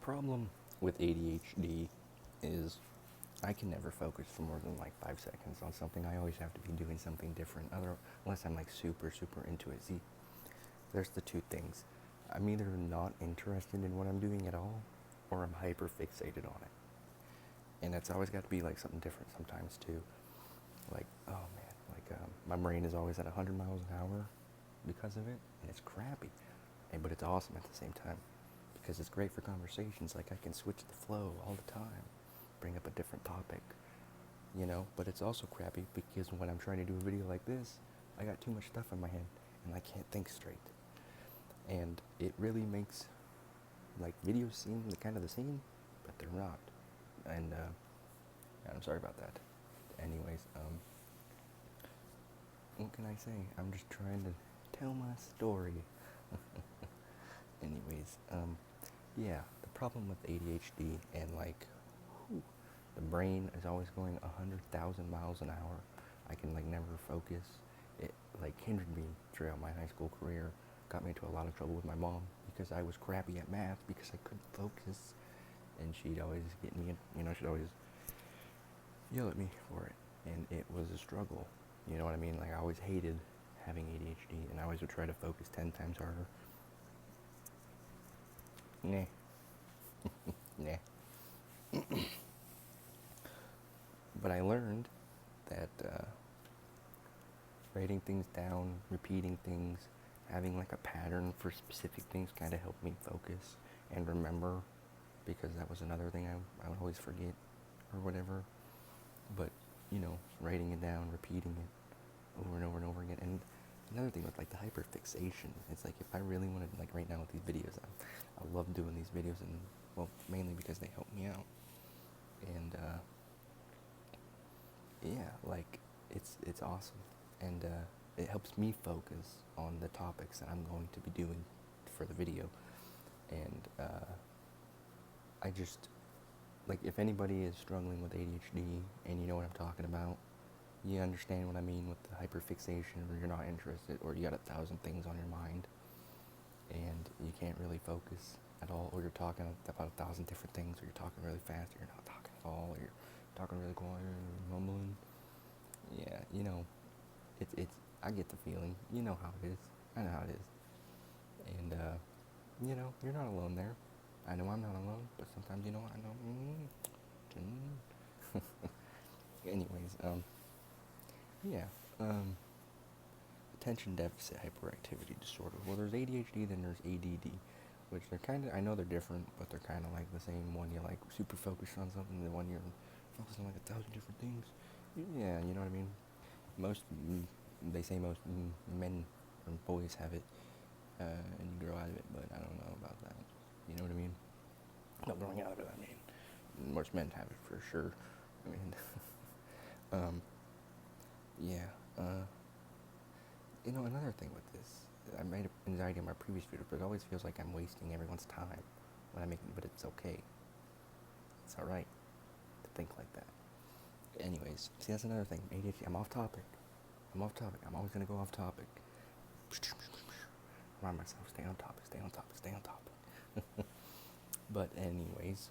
problem with ADHD is I can never focus for more than like 5 seconds on something. I always have to be doing something different, unless I'm like super, super into it. See, there's the two things. I'm either not interested in what I'm doing at all, or I'm hyper fixated on it. And it's always got to be like something different sometimes too. Like, oh man, my brain is always at 100 miles an hour because of it, and it's crappy. But it's awesome at the same time because it's great for conversations. Like I can switch the flow all the time, bring up a different topic, But it's also crappy because when I'm trying to do a video like this, I got too much stuff in my head and I can't think straight. And it really makes like videos seem kind of the same, but they're not. And I'm sorry about that. Anyways, what can I say? I'm just trying to tell my story. Anyways, yeah, the problem with ADHD and the brain is always going 100,000 miles an hour. I can never focus. It hindered me throughout my high school career. Got me into a lot of trouble with my mom because I was crappy at math because I couldn't focus, and she'd always get me she'd always yell at me for it, and it was a struggle. You know what I mean? I always hated having ADHD, and I always would try to focus 10 times harder. Nah. Nah. But I learned that writing things down, repeating things, having a pattern for specific things kind of helped me focus and remember, because that was another thing I would always forget or whatever. But, writing it down, repeating it over and over and over again. And another thing with the hyperfixation, it's if I really wanted, right now with these videos, I love doing these videos, and well, mainly because they help me out. And yeah, it's awesome, and it helps me focus on the topics that I'm going to be doing for the video. And I just if anybody is struggling with ADHD and you know what I'm talking about, you understand what I mean with the hyperfixation, or you're not interested, or you got 1,000 things on your mind and you can't really focus at all, or you're talking about 1,000 different things, or you're talking really fast, or you're not talking at all, or you're talking really quiet or mumbling. Yeah, it's I get the feeling. You know how it is. I know how it is. And you're not alone there. I know I'm not alone, but sometimes I know. Anyways, yeah, attention deficit hyperactivity disorder. Well, there's ADHD, then there's ADD, which they're I know they're different, but they're kind of the same. One you're super focused on something, the one you're focused on 1,000 different things. Yeah, you know what I mean? They say most men or boys have it, and you grow out of it, but I don't know about that. You know what I mean? Not growing out of it, I mean, most men have it for sure. I mean, yeah, another thing with this, I made anxiety in my previous video, but it always feels like I'm wasting everyone's time when I make it, but it's okay. It's alright to think like that. Anyways, see, that's another thing. ADHD, I'm off topic. I'm always going to go off topic. Remind myself, stay on topic. But anyways,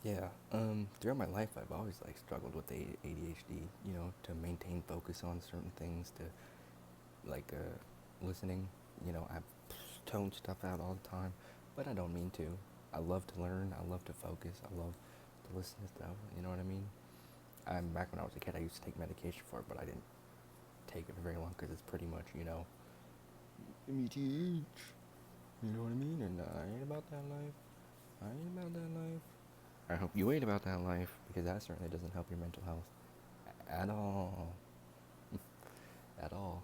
yeah, throughout my life, I've always struggled with ADHD, to maintain focus on certain things, to listening, I tone stuff out all the time, but I don't mean to. I love to learn, I love to focus, I love to listen to stuff, you know what I mean? Back when I was a kid, I used to take medication for it, but I didn't take it for very long because it's pretty much, METH, you know what I mean? And I ain't about that life. I hope you ain't about that life, because that certainly doesn't help your mental health at all. At all.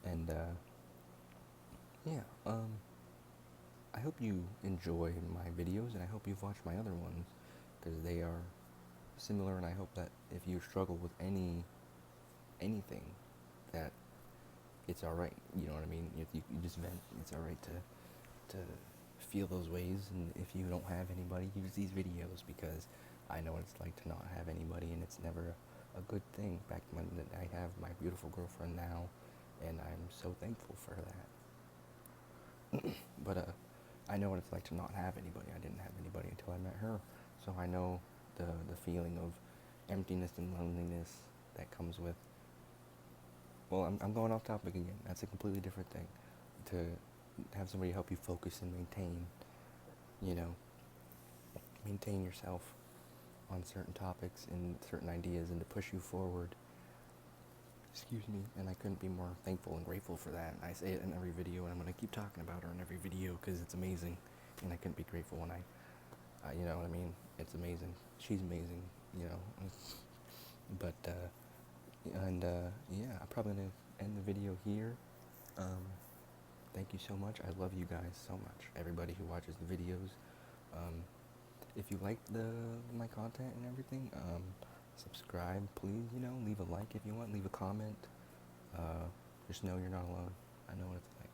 And yeah, I hope you enjoy my videos, and I hope you've watched my other ones, because they are similar, and I hope that if you struggle with anything, that it's alright, you know what I mean? You just vent, it's alright to feel those ways, and if you don't have anybody, use these videos, because I know what it's like to not have anybody, and it's never a good thing. Back when I have my beautiful girlfriend now, and I'm so thankful for that. But I know what it's like to not have anybody. I didn't have anybody until I met her, so I know the feeling of emptiness and loneliness that comes with. Well, I'm going off topic again. That's a completely different thing. To have somebody help you focus and maintain, you know, maintain yourself on certain topics and certain ideas, and to push you forward. Excuse me, and I couldn't be more thankful and grateful for that. I say it in every video, and I'm gonna keep talking about her in every video because it's amazing, and I couldn't be grateful when you know what I mean. It's amazing. She's amazing, you know. But yeah, I'm probably gonna end the video here. Thank you so much. I love you guys so much. Everybody who watches the videos. If you like my content and everything, subscribe, please. You know, leave a like if you want. Leave a comment. Just know you're not alone. I know what it's like.